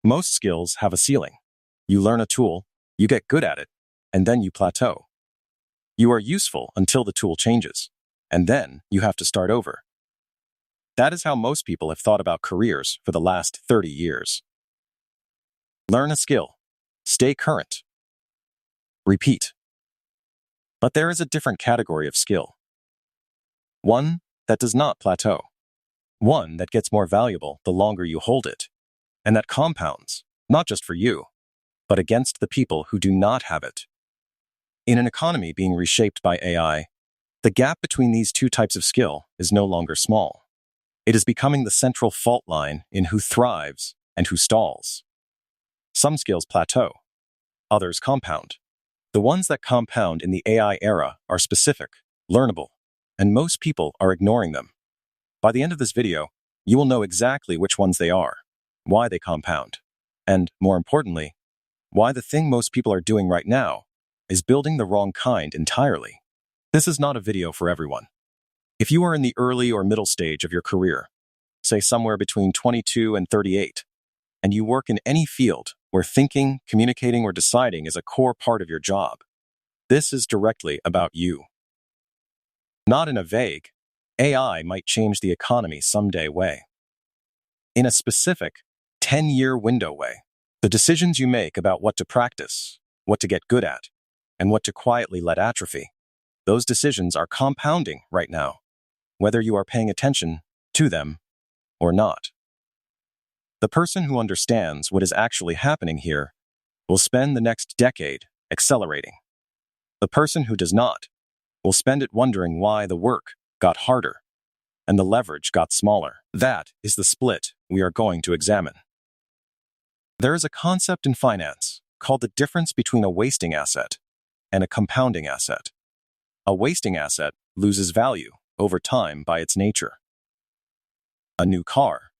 Most skills have a ceiling. You learn a tool, you get good at it, and then you plateau. You are useful until the tool changes, and then you have to start over. That is how most people have thought about careers for the last 30 years. Learn a skill. Stay current. Repeat. But there is a different category of skill. One that does not plateau. One that gets more valuable the longer you hold it, and that compounds, not just for you, but against the people who do not have it. In an economy being reshaped by AI, the gap between these two types of skill is no longer small. It is becoming the central fault line in who thrives and who stalls. Some skills plateau, others compound. The ones that compound in the AI era are specific, learnable, and most people are ignoring them. By the end of this video, you will know exactly which ones they are, why they compound, and, more importantly, why the thing most people are doing right now is building the wrong kind entirely. This is not a video for everyone. If you are in the early or middle stage of your career, say somewhere between 22 and 38, and you work in any field where thinking, communicating, or deciding is a core part of your job, this is directly about you. Not in a vague, AI might change the economy someday way. In a specific, 10-year window way. The decisions you make about what to practice, what to get good at, and what to quietly let atrophy, those decisions are compounding right now, whether you are paying attention to them or not. The person who understands what is actually happening here will spend the next decade accelerating. The person who does not will spend it wondering why the work got harder and the leverage got smaller. That is the split we are going to examine. There is a concept in finance called the difference between a wasting asset and a compounding asset. A wasting asset loses value over time by its nature. A new car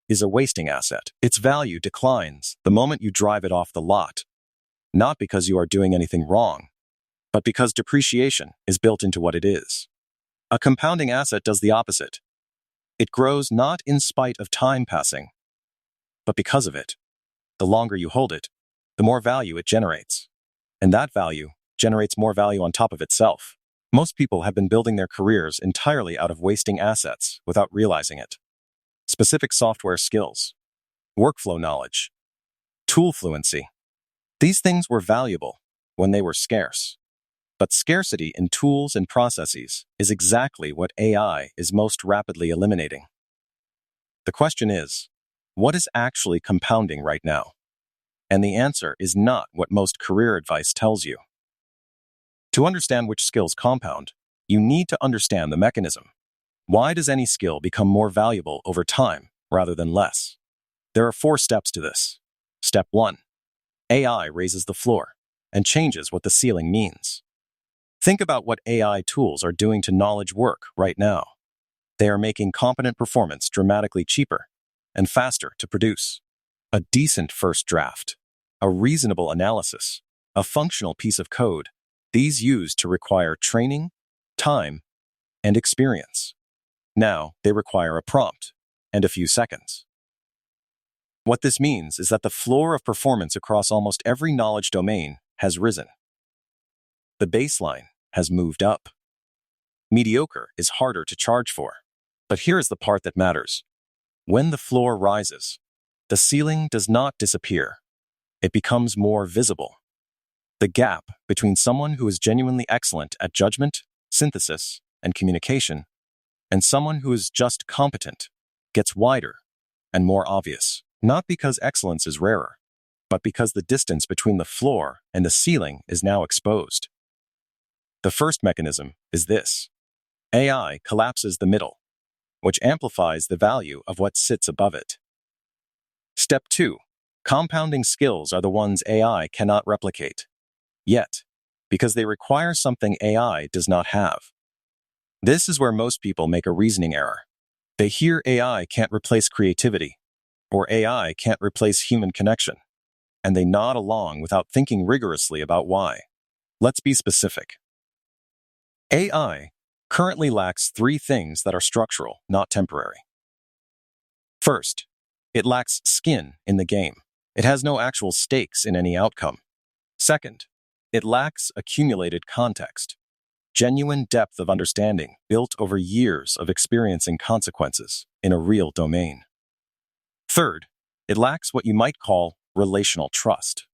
is a wasting asset. Its value declines the moment you drive it off the lot, not because you are doing anything wrong, but because depreciation is built into what it is. A compounding asset does the opposite. It grows not in spite of time passing, but because of it. The longer you hold it, the more value it generates. And that value generates more value on top of itself. Most people have been building their careers entirely out of wasting assets without realizing it. Specific software skills, workflow knowledge, tool fluency. These things were valuable when they were scarce. But scarcity in tools and processes is exactly what AI is most rapidly eliminating. The question is, what is actually compounding right now? And the answer is not what most career advice tells you. To understand which skills compound, you need to understand the mechanism. Why does any skill become more valuable over time rather than less? There are 4 steps to this. Step 1. AI raises the floor and changes what the ceiling means. Think about what AI tools are doing to knowledge work right now. They are making competent performance dramatically cheaper and faster to produce. A decent first draft, a reasonable analysis, a functional piece of code, these used to require training, time, and experience. Now they require a prompt and a few seconds. What this means is that the floor of performance across almost every knowledge domain has risen. The baseline has moved up. Mediocre is harder to charge for. But here is the part that matters. When the floor rises, the ceiling does not disappear. It becomes more visible. The gap between someone who is genuinely excellent at judgment, synthesis, and communication, and someone who is just competent, gets wider and more obvious. Not because excellence is rarer, but because the distance between the floor and the ceiling is now exposed. The first mechanism is this. AI collapses the middle, which amplifies the value of what sits above it. Step 2. Compounding skills are the ones AI cannot replicate. Yet, because they require something AI does not have. This is where most people make a reasoning error. They hear AI can't replace creativity, or AI can't replace human connection, and they nod along without thinking rigorously about why. Let's be specific. AI currently lacks 3 things that are structural, not temporary. First, it lacks skin in the game. It has no actual stakes in any outcome. Second, it lacks accumulated context, genuine depth of understanding built over years of experiencing consequences in a real domain. Third, it lacks what you might call relational trust,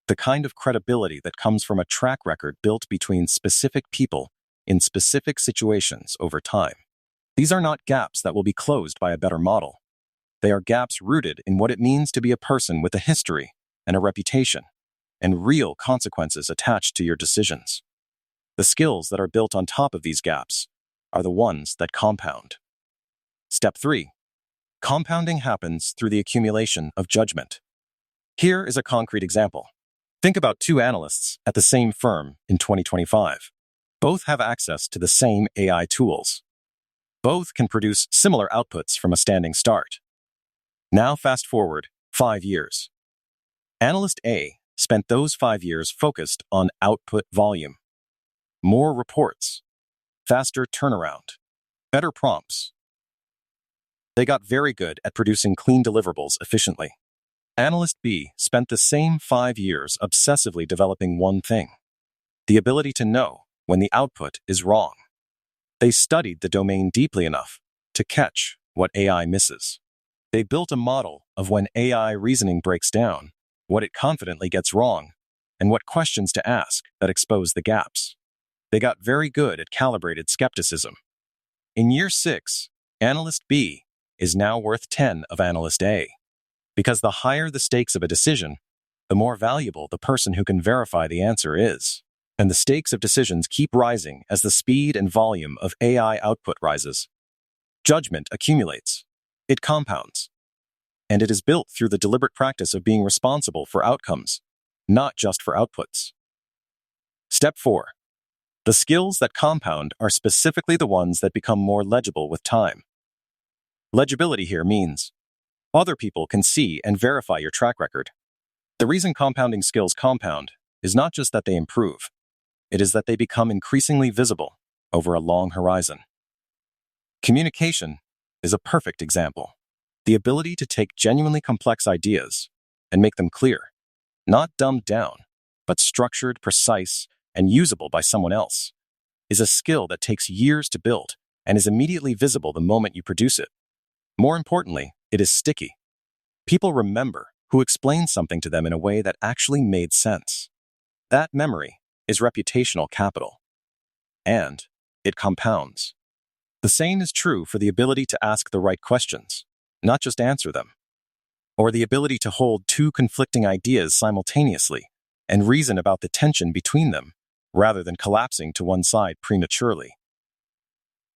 the kind of credibility that comes from a track record built between specific people in specific situations over time. These are not gaps that will be closed by a better model. They are gaps rooted in what it means to be a person with a history and a reputation, and real consequences attached to your decisions. The skills that are built on top of these gaps are the ones that compound. Step 3. Compounding happens through the accumulation of judgment. Here is a concrete example. Think about two analysts at the same firm in 2025. Both have access to the same AI tools. Both can produce similar outputs from a standing start. Now fast forward 5 years. Analyst A spent those 5 years focused on output volume. More reports, faster turnaround, better prompts. They got very good at producing clean deliverables efficiently. Analyst B spent the same 5 years obsessively developing one thing: the ability to know when the output is wrong. They studied the domain deeply enough to catch what AI misses. They built a model of when AI reasoning breaks down, what it confidently gets wrong, and what questions to ask that expose the gaps. They got very good at calibrated skepticism. In year 6, Analyst B is now worth 10 of Analyst A. Because the higher the stakes of a decision, the more valuable the person who can verify the answer is. And the stakes of decisions keep rising as the speed and volume of AI output rises. Judgment accumulates. It compounds. And it is built through the deliberate practice of being responsible for outcomes, not just for outputs. Step 4. The skills that compound are specifically the ones that become more legible with time. Legibility here means other people can see and verify your track record. The reason compounding skills compound is not just that they improve, it is that they become increasingly visible over a long horizon. Communication is a perfect example. The ability to take genuinely complex ideas and make them clear, not dumbed down, but structured, precise, and usable by someone else, is a skill that takes years to build and is immediately visible the moment you produce it. More importantly, it is sticky. People remember who explained something to them in a way that actually made sense. That memory is reputational capital. And it compounds. The same is true for the ability to ask the right questions, not just answer them, or the ability to hold two conflicting ideas simultaneously and reason about the tension between them rather than collapsing to one side prematurely,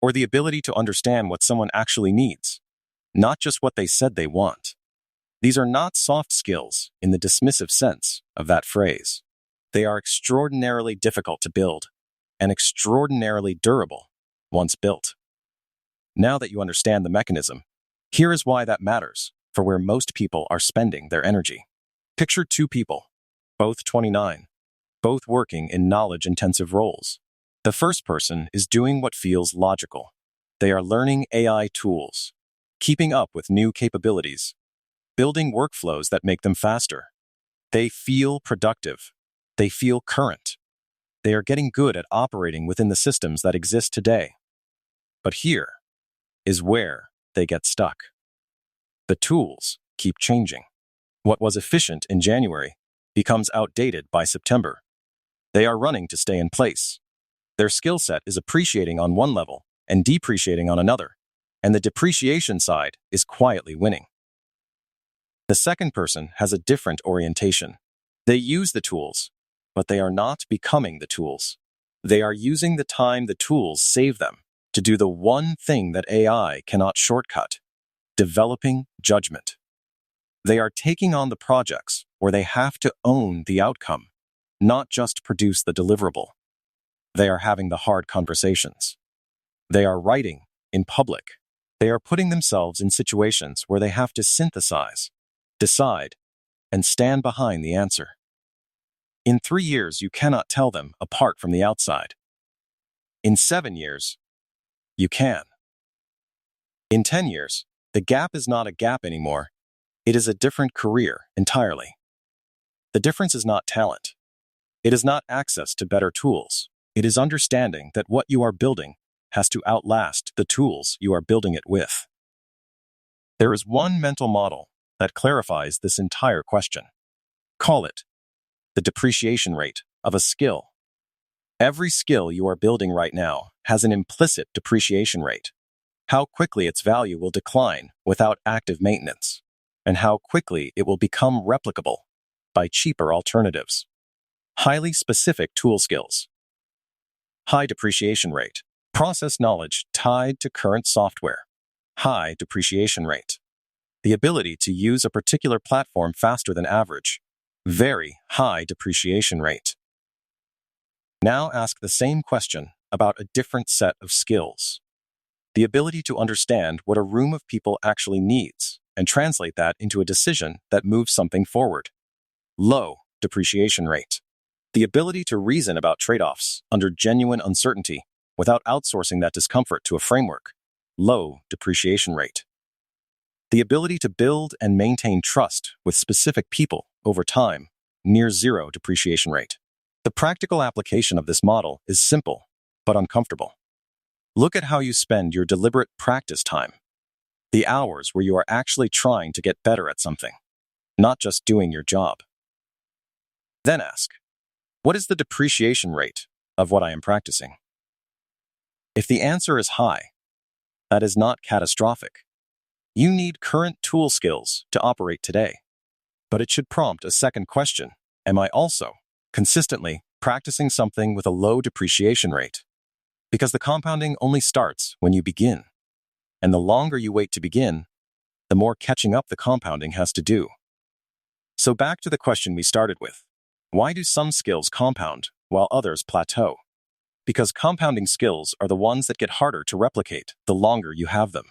or the ability to understand what someone actually needs, not just what they said they want. These are not soft skills in the dismissive sense of that phrase. They are extraordinarily difficult to build and extraordinarily durable once built. Now that you understand the mechanism, here is why that matters for where most people are spending their energy. Picture two people, both 29, both working in knowledge-intensive roles. The first person is doing what feels logical. They are learning AI tools, keeping up with new capabilities, building workflows that make them faster. They feel productive. They feel current. They are getting good at operating within the systems that exist today. But here is where they get stuck. The tools keep changing. What was efficient in January becomes outdated by September. They are running to stay in place. Their skill set is appreciating on one level and depreciating on another, and the depreciation side is quietly winning. The second person has a different orientation. They use the tools, but they are not becoming the tools. They are using the time the tools save them to do the one thing that AI cannot shortcut: developing judgment. They are taking on the projects where they have to own the outcome, not just produce the deliverable. They are having the hard conversations. They are writing in public. They are putting themselves in situations where they have to synthesize, decide, and stand behind the answer. In 3 years, you cannot tell them apart from the outside. In 7 years, you can. In 10 years, the gap is not a gap anymore. It is a different career entirely. The difference is not talent. It is not access to better tools. It is understanding that what you are building has to outlast the tools you are building it with. There is one mental model that clarifies this entire question. Call it the depreciation rate of a skill. Every skill you are building right now has an implicit depreciation rate. How quickly its value will decline without active maintenance, and how quickly it will become replicable by cheaper alternatives. Highly specific tool skills. High depreciation rate. Process knowledge tied to current software. High depreciation rate. The ability to use a particular platform faster than average. Very high depreciation rate. Now ask the same question about a different set of skills. The ability to understand what a room of people actually needs and translate that into a decision that moves something forward. Low depreciation rate. The ability to reason about trade-offs under genuine uncertainty without outsourcing that discomfort to a framework. Low depreciation rate. The ability to build and maintain trust with specific people over time. Near zero depreciation rate. The practical application of this model is simple, but uncomfortable. Look at how you spend your deliberate practice time. The hours where you are actually trying to get better at something, not just doing your job. Then ask, what is the depreciation rate of what I am practicing? If the answer is high, that is not catastrophic. You need current tool skills to operate today. But it should prompt a second question. Am I also consistently practicing something with a low depreciation rate? Because the compounding only starts when you begin. And the longer you wait to begin, the more catching up the compounding has to do. So back to the question we started with. Why do some skills compound while others plateau? Because compounding skills are the ones that get harder to replicate the longer you have them.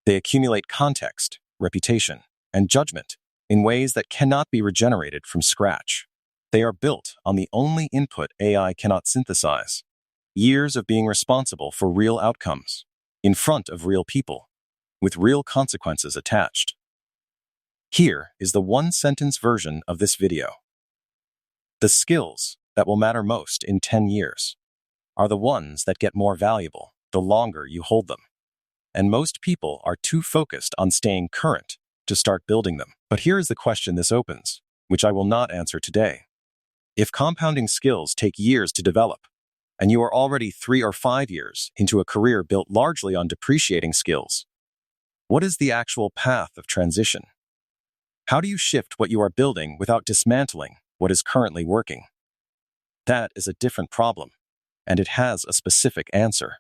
They accumulate context, reputation, and judgment in ways that cannot be regenerated from scratch. They are built on the only input AI cannot synthesize. Years of being responsible for real outcomes, in front of real people, with real consequences attached. Here is the one-sentence version of this video. The skills that will matter most in 10 years are the ones that get more valuable the longer you hold them. And most people are too focused on staying current to start building them. But here is the question this opens, which I will not answer today. If compounding skills take years to develop, and you are already 3 or 5 years into a career built largely on depreciating skills, what is the actual path of transition? How do you shift what you are building without dismantling what is currently working? That is a different problem, and it has a specific answer.